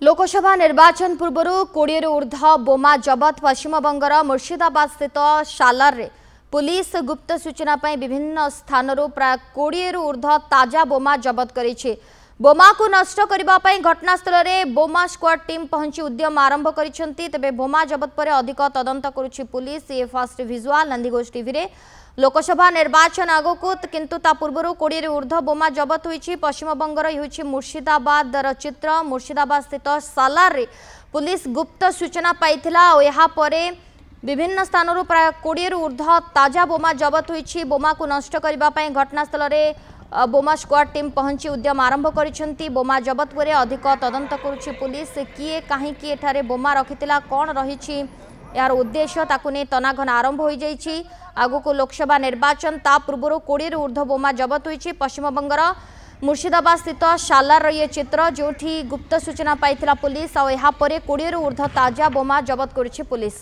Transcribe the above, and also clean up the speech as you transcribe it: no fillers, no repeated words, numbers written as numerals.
लोकसभा निर्वाचन पूर्व 20 ऊर्ध्व बोमा जबत पश्चिमबंगर मुर्शिदाबाद स्थित सालार रे पुलिस गुप्त सूचना पर विभिन्न स्थान प्राय 20 ऊर्ध्व ताजा बोमा जबत करिछि। बोमा को नष्ट करने घटनास्थल में बोमा स्क्वाड टीम पहुंची उद्यम आरंभ करिसेंती। तेबे बोमा जबत पर अधिक तदंत करुछि पुलिस। ये फास्ट विजुआल नंदीघोष टीवी रे लोकसभा निर्वाचन आगकू किंतु ता पूर्व 20 ऊर्ध्व बोमा जबत होइछि। पश्चिमबंगर होइछि मुर्शिदाबाद चित्र। मुर्शिदाबाद स्थित सालार रे पुलिस गुप्त सूचना पाइथिला और यहाँ परे विभिन्न स्थान प्राय 20 ऊर्ध्व ताजा बोमा जबत होइछि। बोमा को नष्ट करने घटनास्थल में बोमा स्क्वाड टीम पहुंची उद्यम आरंभ करिसेंती। बोमा जबत पर अधिक तदंत करुछि पुलिस। किए काहींकि एठारे बोमा रखिथिला कोन रहिछि यार उद्देश्य ताकू नहीं तनाघन आरंभ हो जाइछि। आगको लोकसभा निर्वाचन ता पूर्व 20 ऊर्ध्व बोमा जबत होइछि। पश्चिमबंगर मुर्शिदाबाद स्थित सालार ये चित्र जोठी गुप्त सूचना पाइथिला पुलिस और यहाँ पर 20 ऊर्ध्व ताजा बोमा जबत करिछि पुलिस।